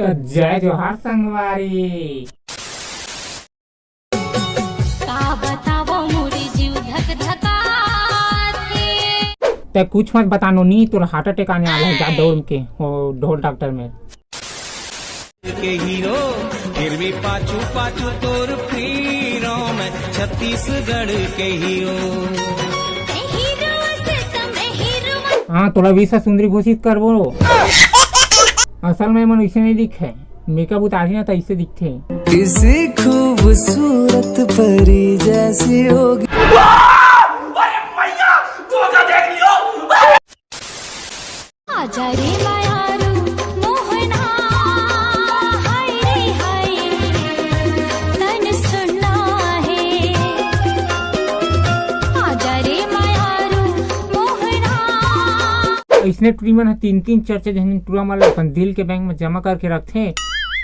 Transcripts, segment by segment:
तो जय जोहार संगवारी। ते कुछ मत बतानो नी तोर हार्ट अटैक आने वाला है, जा दौड़ के हो ढोल डॉक्टर में के हीरो फिर भी पाछू पाछू तोर फिरो मैं छत्तीसगढ़ के हीरो। हाँ तोरा विश्व सुंदरी घोषित कर वो। असल में मन इसे नहीं दिखे, मेकअप उतारी ना तो ऐसे दिखते। किसी खूबसूरत परी जैसी होगी। अरे मैया तू तो देख लियो। आजा रे मायारू मोहना हाय रे हाय तन सुनना है। आजा रे मायारू मोहना। इसने टूरी मन 3-3 चर्चे जहन टूरा मन अपन दिल के बैंक में जमा करके रखते।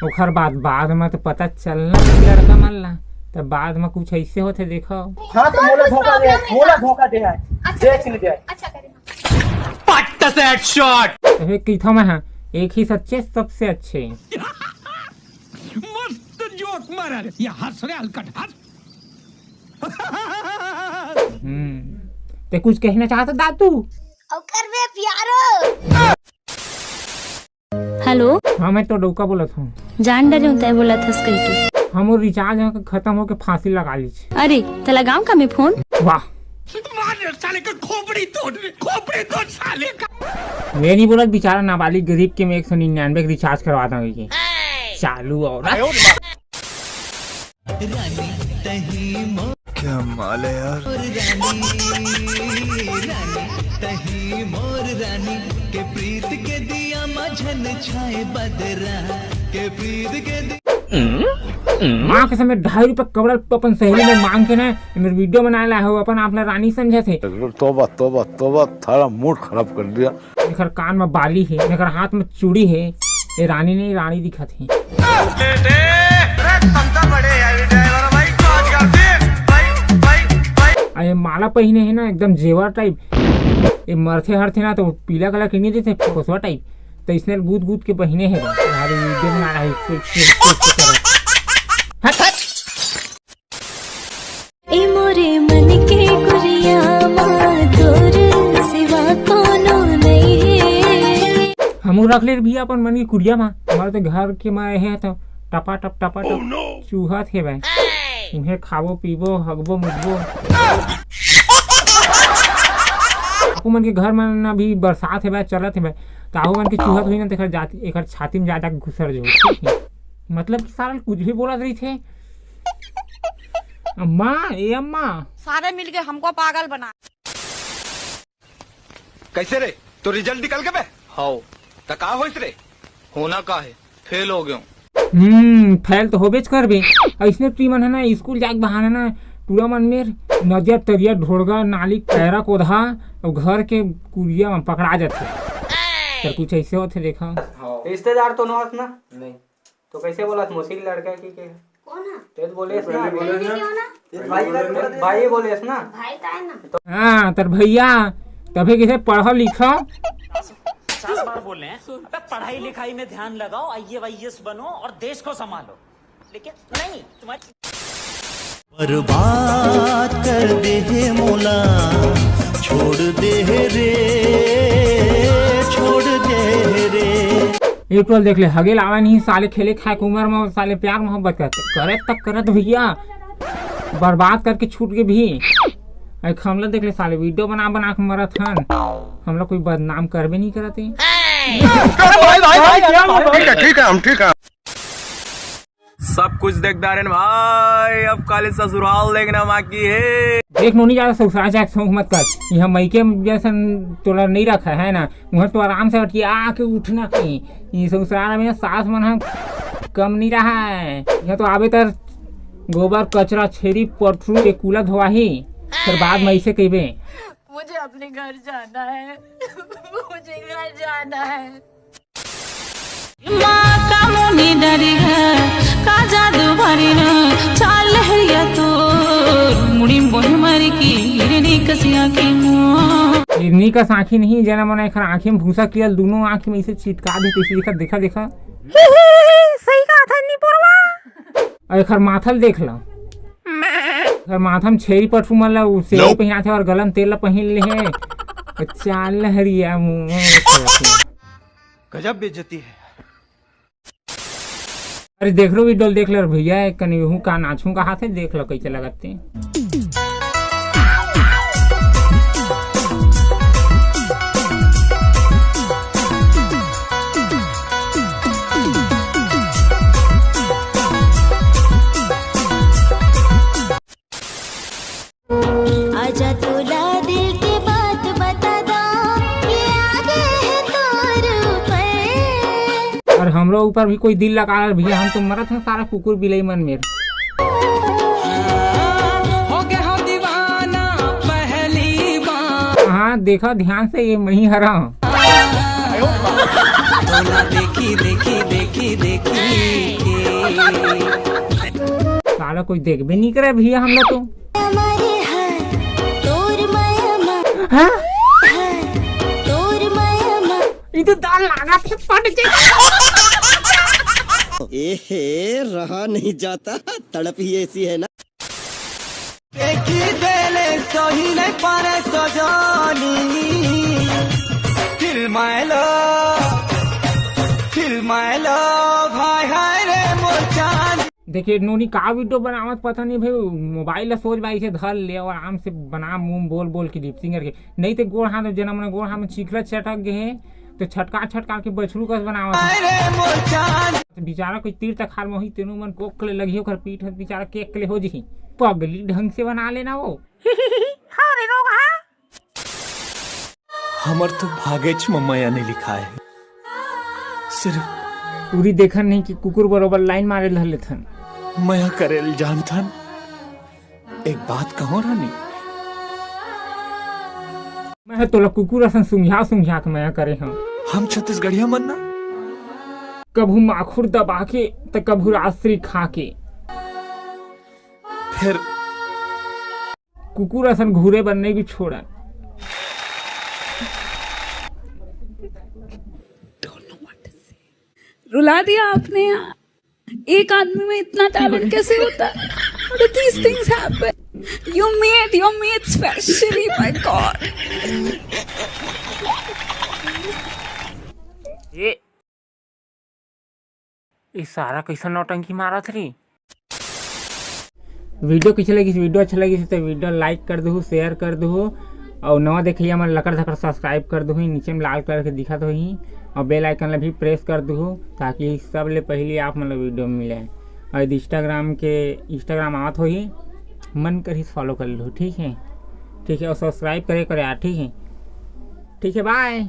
ओखर बाद में तो पता चलना लड़का मन ला, तब बाद में कुछ ऐसे होते देखो। हाँ तो मोला धोखा दे है। देख लीजिए। अच्छा करें। पट्टा से हेडशॉट। तो किथों में है एक ही सच्चे सबसे अच्छे। मस्त जोक मारा रे, ये हंस रे हलकट हंस। ते कुछ कहना चाहता दादू? कर बे प्यारो। हेलो हाँ मैं तो डोका बोला था। जान डरे होता है बोला था कहीं के। हम रिचार्ज खत्म होके फांसी लगा ली। अरे तो लगाऊं का मैं फोन? वाह साले का खोपड़ी तोड़ साले का। मैं नहीं बोला बेचारा नाबालिग गरीब के मैं 199 रिचार्ज करवाता हूँ चालू। और क्या माल है यार। तही मोर रानी के प्रीत के दिया मझन छाए बदरा के प्रीत के माँ के समय 2.5 रुपये कबड़ल अपन सहेली में मांग के ना मेरे वीडियो बनाया हो अपन आप रानी समझे थे। तोबा तोबा तोबा थारा मूड खराब कर दिया। मेरे कान में बाली है, मेरे हाथ में चूड़ी है, ये रानी नहीं रानी दिखा थी। ये माला पहने है ना एकदम जेवर टाइप, ये मरथे हरथे ना तो पीला कलर के नहीं देते फोसवा टाइप, तो इसने गूद गूद के पहने है। वीडियो बना रहा है ए मोरे मन के गुरिया माँ तोर सिवा कोनो नहीं है। हम रख ले भी अपन मन की कुड़िया माँ, हमारे तो घर के माँ है तो टपा टप चूहा थे भाई, उन्हें खावो पीबो हगबो मुगबो। आपको मन के घर में ना भी बरसात है भाई चलत है भाई, तो आहू मन के चूहा हुई ना तो जाती एक छाती में जाता घुसर जो। मतलब कि सारा कुछ भी बोला रही थे। अम्मा ए अम्मा सारे मिलके हमको पागल बना। कैसे रे तो रिजल्ट निकल के बे? हाउ तो का होइस रे? होना का है, फेल हो गयो। फैल तो होबेच कर बे। ऐसने टी मन है ना स्कूल जाके बहाना ना पूरा मन में नदिया तरिया ढोड़गा नाली पैरा कोधा और घर के कुरिया में पकड़ा जाते। तो कुछ ऐसे होते देखा। रिश्तेदार तो ना ना नहीं तो कैसे बोला मुश्किल लड़का की के कौन है? तेज बोले ना भाई बोले ना भाई का है ना। हाँ तर भैया तभी किसे पढ़ा लिखा 50 बार बोले हैं पढ़ाई लिखाई में ध्यान लगाओ, IAS बनो और देश को संभालो, लेकिन नहीं तुम्हारी बर्बाद कर दे है मोला छोड़ दे रे छोड़ दे रे। एक टोल देख ले हगे लावा नहीं साले खेले खाए के उम्र में साले प्यार मोहब्बत करते करे तक करत भैया बर्बाद करके छूट के भी। हम लोग देख ले साले वीडियो बना के मरत हन, हम लोग कोई बदनाम कर भी नहीं करते। ठीक है हम ठीक है। सब कुछ देखता रहे भाई, अब काले ससुराल देखना बाकी है। देख नो नहीं ज्यादा ससुराल जाके शौक मत कर, यहाँ मईके जैसा तोला नहीं रखा है ना, वहाँ तो आराम से उठिए आके उठना कहीं। ये ससुराल में सास मन कम नहीं रहा है, यहाँ तो आवे तर गोबर कचरा छेरी पटरू के कूला धोवाही, फिर बाद में ऐसे कहे मुझे अपने घर जाना है। मुझे घर जाना है। माँ का मुनी डरी है का जादू भरी है चाल है या तो मुड़ी बोल मर की हिरनी कसिया की मुँह हिरनी का आँखी नहीं जना मना आँखी में भूसा किया दोनों आँखी में इसे चिटका देते देखा देखा और एकर माथल देख लो, एकर माथम छेरी पटू मन ला सेरी पहिना थे और गलन तेल ला पहिन ले है। चाल हरिया मुंह गजब बेइज्जती है। अरे देख लो वीडियो देख लो भैया, कनी हूँ का नाचू का हाथ है, देख लो कैसे लगते। आजा तोला दिल की बात बता दो, ये आगे है तोर ऊपर। और हमरो ऊपर भी कोई दिल लगा भैया, हम तो मरत हैं सारा कुकुर बिलाई मन में। हो गया हो दीवाना पहली बार। हाँ देखो ध्यान से, ये मैं ही हरा हूँ। देखी देखी देखी देखी साला कोई देख भी नहीं करे भैया हम लोग तो। हमारे हाथ तोर माया मा, हाँ? तोर माया मा। ये तो दाल लगा थे पट एहे रहा नहीं जाता, तड़प ही ऐसी है ना। देखी देले सही नहीं पारे सजानी, फिल्माइलो भाई हाय रे मोचान। देखिए नोनी का वीडियो बनावत पता नहीं भाई, मोबाइल ला सोच भाई से धर ले और आराम से बना, मुंह बोल बोल के डिप सिंगर के। नहीं तो गोड़ हाथ जना मन गोड़ हाथ में चिखला चटक गए है तो छटका के बछड़ू कस बनावत। बेचारा कोई तीर तक खाल में ही तेनू मन कोक ले लगी ओकर पीठ बेचारा केक के ले हो जी, पगली ढंग से बना लेना वो। हमर तो भागेच मम्माया ने लिखा है, सिर्फ पूरी देखन नहीं कि कुकुर बरोबर लाइन मारे रहले थन। मया करेल जानथन। एक बात कहो रानी, मैं तोला कुकुर असन सुंघिया के मैं करे हम छत्तीसगढ़िया मन ना, कभू माखुर दबा के तो कभू रास्त्री खा के, फिर कुकुर असन घूरे बनने भी छोड़ा। रुला दिया आपने यार, एक आदमी में इतना टैलेंट कैसे होता है? How do these things happen? You made specially, my God. ये सारा कैसा नौटंकी मारा थी। वीडियो कैसे लगी, वीडियो अच्छा लगी तो वीडियो लाइक कर दो, शेयर कर दो और नवा देखिए हमारे लकड़ धकड़ सब्सक्राइब कर दो, नीचे में लाल कलर के दिखा दो ही और बेल आइकन ला भी प्रेस कर दो ताकि सब ले पहले आप मतलब वीडियो मिले। और इंस्टाग्राम आवत हो ही मन कर ही फॉलो कर लो, ठीक है और सब्सक्राइब करे यार, ठीक है बाय।